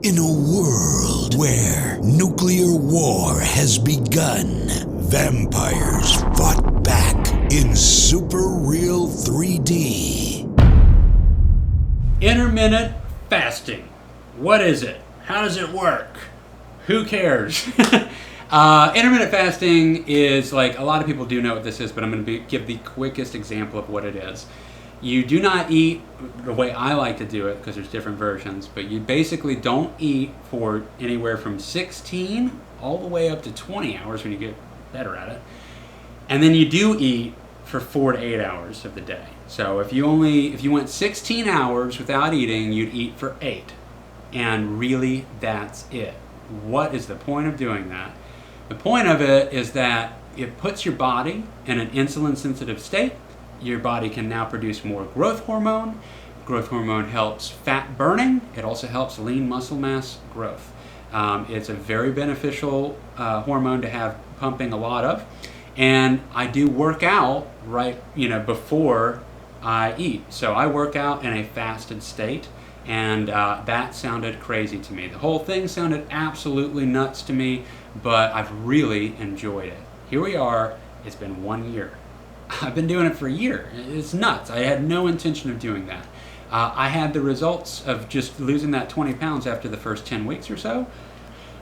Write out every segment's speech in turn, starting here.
In a world where nuclear war has begun, vampires fought back in super real 3D. Intermittent fasting. What is it? How does it work? Who cares? Intermittent fasting is like, a lot of people do know what this is, but I'm going to give the quickest example of what it is. You do not eat the way I like to do it, because there's different versions, but you basically don't eat for anywhere from 16 all the way up to 20 hours when you get better at it. And then you do eat for 4 to 8 hours of the day. So if you went 16 hours without eating, you'd eat for 8. And really, that's it. What is the point of doing that? The point of it is that it puts your body in an insulin-sensitive state. Your body can now produce more growth hormone. Growth hormone helps fat burning. It also helps lean muscle mass growth. It's a very beneficial hormone to have pumping a lot of. And I do work out before I eat. So I work out in a fasted state, and that sounded crazy to me. The whole thing sounded absolutely nuts to me, but I've really enjoyed it. Here we are. It's been 1 year. I've been doing it for a year. It's nuts. I had no intention of doing that. I had the results of just losing that 20 pounds after the first 10 weeks or so.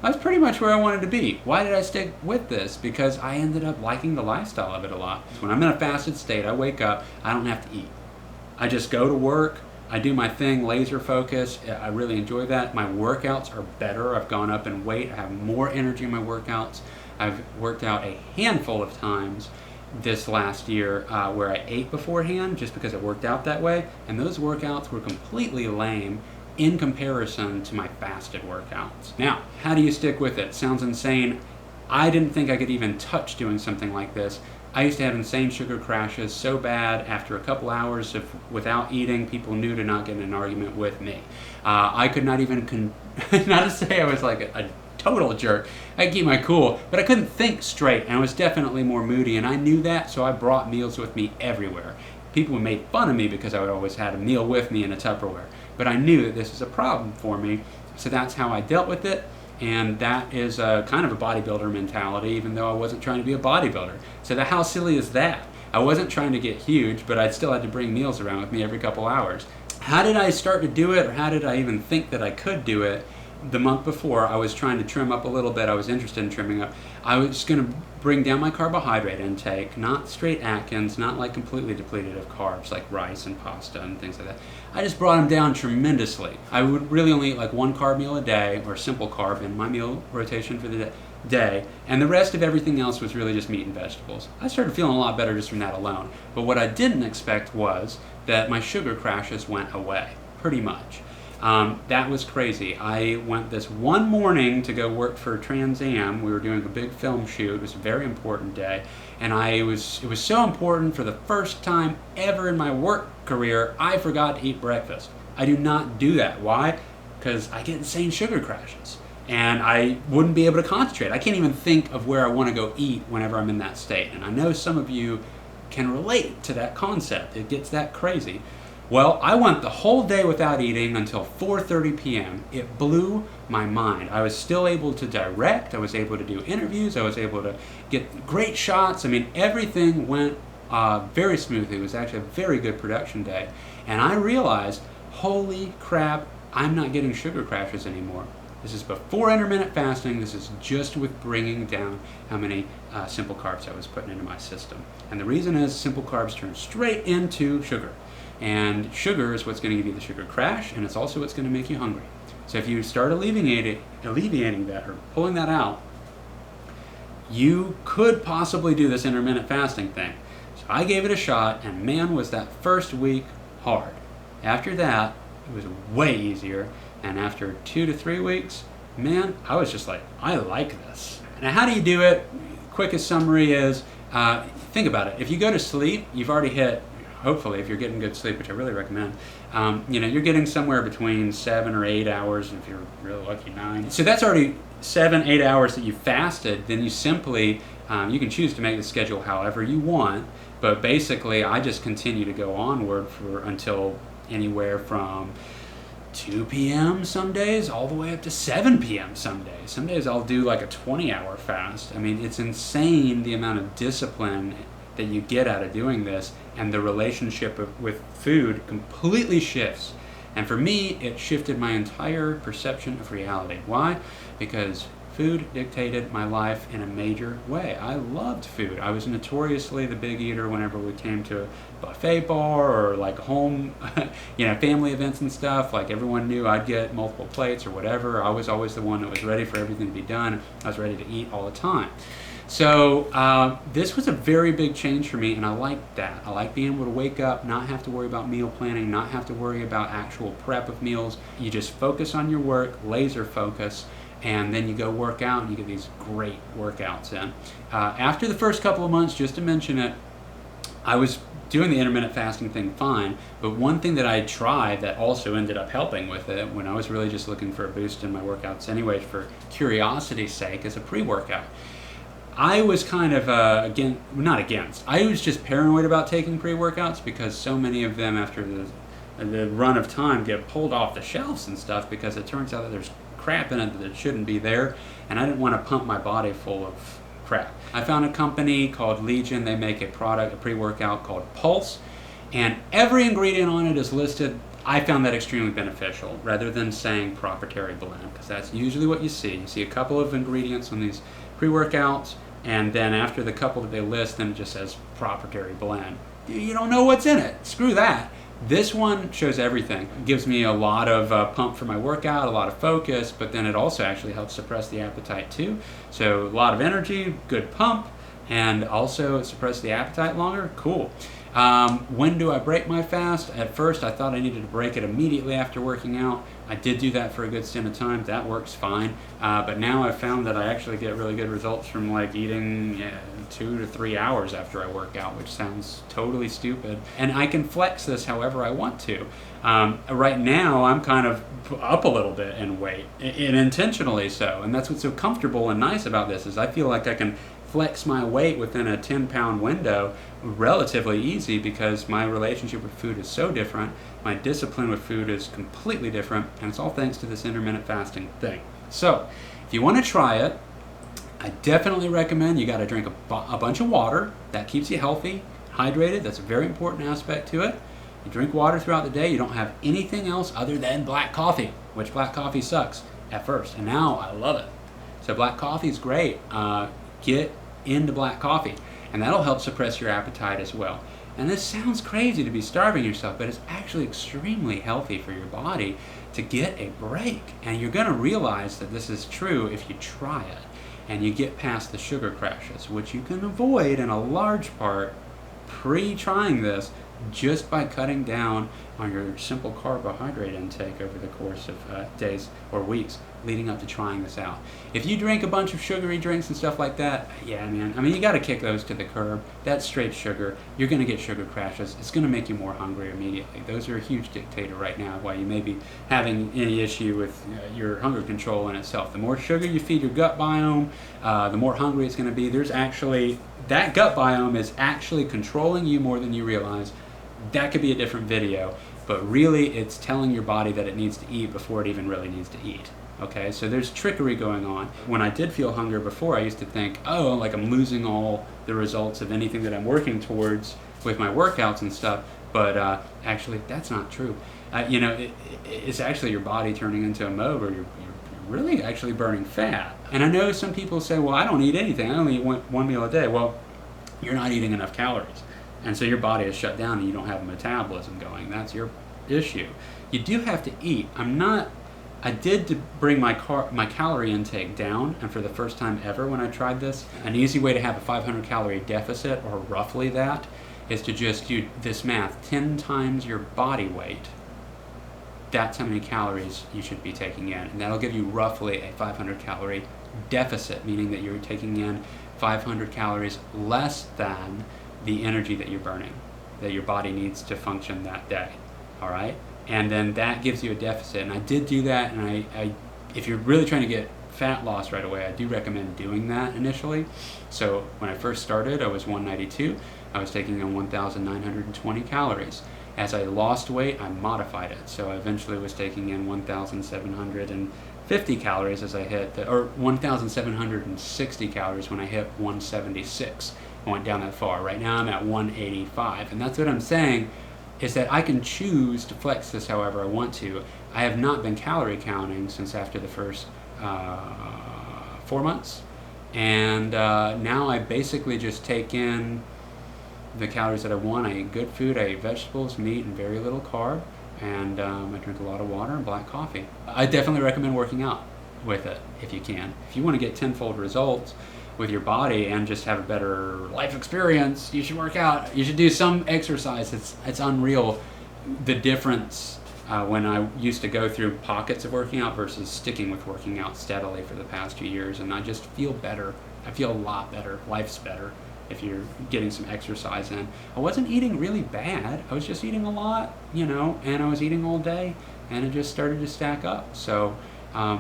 That's pretty much where I wanted to be. Why did I stick with this? Because I ended up liking the lifestyle of it a lot. When I'm in a fasted state, I wake up, I don't have to eat. I just go to work, I do my thing, laser focus. I really enjoy that. My workouts are better. I've gone up in weight. I have more energy in my workouts. I've worked out a handful of times this last year where I ate beforehand just because it worked out that way, and those workouts were completely lame in comparison to my fasted workouts. Now, how do you stick with it? Sounds insane. I didn't think I could even touch doing something like this. I used to have insane sugar crashes so bad after a couple hours without eating, people knew to not get in an argument with me. I could not even, not to say I was like a total jerk. I could keep my cool, but I couldn't think straight, and I was definitely more moody, and I knew that, so I brought meals with me everywhere. People made fun of me because I would always had a meal with me in a Tupperware, but I knew that this was a problem for me, so that's how I dealt with it, and that is kind of a bodybuilder mentality, even though I wasn't trying to be a bodybuilder. So how silly is that? I wasn't trying to get huge, but I still had to bring meals around with me every couple hours. How did I start to do it, or how did I even think that I could do it? The month before, I was trying to trim up a little bit. I was interested in trimming up. I was going to bring down my carbohydrate intake, not straight Atkins, not like completely depleted of carbs like rice and pasta and things like that. I just brought them down tremendously. I would really only eat like 1 carb meal a day, or simple carb in my meal rotation for the day, and the rest of everything else was really just meat and vegetables. I started feeling a lot better just from that alone. But what I didn't expect was that my sugar crashes went away, pretty much. That was crazy. I went this one morning to go work for Trans Am. We were doing a big film shoot. It was a very important day. And it was so important, for the first time ever in my work career, I forgot to eat breakfast. I do not do that. Why? Because I get insane sugar crashes. And I wouldn't be able to concentrate. I can't even think of where I want to go eat whenever I'm in that state. And I know some of you can relate to that concept. It gets that crazy. Well, I went the whole day without eating until 4:30 p.m. It blew my mind. I was still able to direct. I was able to do interviews. I was able to get great shots. I mean, everything went very smoothly. It was actually a very good production day. And I realized, holy crap, I'm not getting sugar crashes anymore. This is before intermittent fasting. This is just with bringing down how many simple carbs I was putting into my system. And the reason is simple carbs turn straight into sugar. And sugar is what's going to give you the sugar crash, and it's also what's going to make you hungry. So if you start alleviating that, or pulling that out, you could possibly do this intermittent fasting thing. So I gave it a shot, and man, was that first week hard. After that, it was way easier, and after 2 to 3 weeks, man, I was just like, I like this. Now, how do you do it? Quickest summary is, think about it. If you go to sleep, you've already hit, hopefully, if you're getting good sleep, which I really recommend, you're getting somewhere between 7 or 8 hours, if you're really lucky, 9. So that's already 7, 8 hours that you fasted. Then you simply, you can choose to make the schedule however you want, but basically I just continue to go onward until anywhere from 2 p.m. some days, all the way up to 7 p.m. some days. Some days I'll do like a 20-hour fast. I mean, it's insane the amount of discipline that you get out of doing this, and the relationship with food completely shifts. And for me, it shifted my entire perception of reality. Why? Because food dictated my life in a major way. I loved food. I was notoriously the big eater whenever we came to a buffet bar or like home, family events and stuff. Like everyone knew I'd get multiple plates or whatever. I was always the one that was ready for everything to be done. I was ready to eat all the time. So this was a very big change for me, and I liked that. I like being able to wake up, not have to worry about meal planning, not have to worry about actual prep of meals. You just focus on your work, laser focus, and then you go work out and you get these great workouts in. After the first couple of months, just to mention it, I was doing the intermittent fasting thing fine, but one thing that I tried that also ended up helping with it when I was really just looking for a boost in my workouts anyway, for curiosity's sake, is a pre-workout. I was kind of, I was just paranoid about taking pre-workouts because so many of them after the run of time get pulled off the shelves and stuff because it turns out that there's crap in it that shouldn't be there, and I didn't want to pump my body full of crap. I found a company called Legion. They make a pre-workout called Pulse, and every ingredient on it is listed. I found that extremely beneficial rather than saying proprietary blend, because that's usually what you see. You see a couple of ingredients on these pre-workouts, and then after the couple that they list, then it just says proprietary blend. You don't know what's in it. Screw that. This one shows everything. It gives me a lot of pump for my workout, a lot of focus, but then it also actually helps suppress the appetite too. So a lot of energy, good pump, and also suppress the appetite longer. Cool. When do I break my fast? At first I thought I needed to break it immediately after working out. I did do that for a good stint of time. That works fine. But now I've found that I actually get really good results from like eating 2 to 3 hours after I work out, which sounds totally stupid. And I can flex this however I want to. Right now I'm kind of up a little bit in weight, and intentionally so. And that's what's so comfortable and nice about this, is I feel like I can flex my weight within a 10-pound window relatively easy because my relationship with food is so different. My discipline with food is completely different, and it's all thanks to this intermittent fasting thing. So if you want to try it, I definitely recommend you got to drink a bunch of water. That keeps you healthy, hydrated. That's a very important aspect to it. You drink water throughout the day. You don't have anything else other than black coffee, which black coffee sucks at first, and now I love it. So black coffee is great. Get into black coffee, and that'll help suppress your appetite as well. And this sounds crazy to be starving yourself, but it's actually extremely healthy for your body to get a break. And you're going to realize that this is true if you try it and you get past the sugar crashes, which you can avoid in a large part pre-trying this just by cutting down on your simple carbohydrate intake over the course of days or weeks leading up to trying this out. If you drink a bunch of sugary drinks and stuff like that, yeah, man, I mean, you got to kick those to the curb. That's straight sugar. You're going to get sugar crashes. It's going to make you more hungry immediately. Those are a huge dictator right now why you may be having any issue with your hunger control in itself. The more sugar you feed your gut biome, the more hungry it's going to be. There's actually, that gut biome is actually controlling you more than you realize. That could be a different video, but really it's telling your body that it needs to eat before it even really needs to eat. Okay, so there's trickery going on. When I did feel hunger before, I used to think, oh, like I'm losing all the results of anything that I'm working towards with my workouts and stuff, but actually that's not true. It's actually your body turning into a mode where you're really actually burning fat. And I know some people say, well, I don't eat anything. I only eat one meal a day. Well, you're not eating enough calories. And so your body is shut down and you don't have a metabolism going. That's your issue. You do have to eat. I did to bring my calorie intake down, and for the first time ever when I tried this, an easy way to have a 500 calorie deficit, or roughly that, is to just do this math. 10 times your body weight, that's how many calories you should be taking in. And that'll give you roughly a 500 calorie deficit, meaning that you're taking in 500 calories less than the energy that you're burning, that your body needs to function that day, all right? And then that gives you a deficit. And I did do that, and I if you're really trying to get fat loss right away, I do recommend doing that initially. So when I first started, I was 192. I was taking in 1,920 calories. As I lost weight, I modified it. So I eventually was taking in 1,750 calories as I hit, or 1,760 calories when I hit 176. I went down that far. Right now I'm at 185. And that's what I'm saying, is that I can choose to flex this however I want to. I have not been calorie counting since after the first 4 months. And now I basically just take in the calories that I want. I eat good food. I eat vegetables, meat, and very little carb. And I drink a lot of water and black coffee. I definitely recommend working out with it if you can. If you want to get tenfold results with your body and just have a better life experience, you should work out. You should do some exercise. It's unreal the difference when I used to go through pockets of working out versus sticking with working out steadily for the past 2 years, and I just feel better. I feel a lot better. Life's better if you're getting some exercise in. I wasn't eating really bad. I was just eating a lot, and I was eating all day, and it just started to stack up. So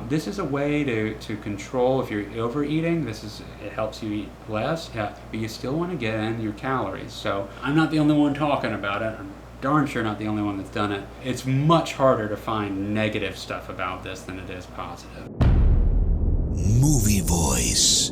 this is a way to control if you're overeating. It helps you eat less, but you still want to get in your calories. So I'm not the only one talking about it. I'm darn sure not the only one that's done it. It's much harder to find negative stuff about this than it is positive. Movie voice.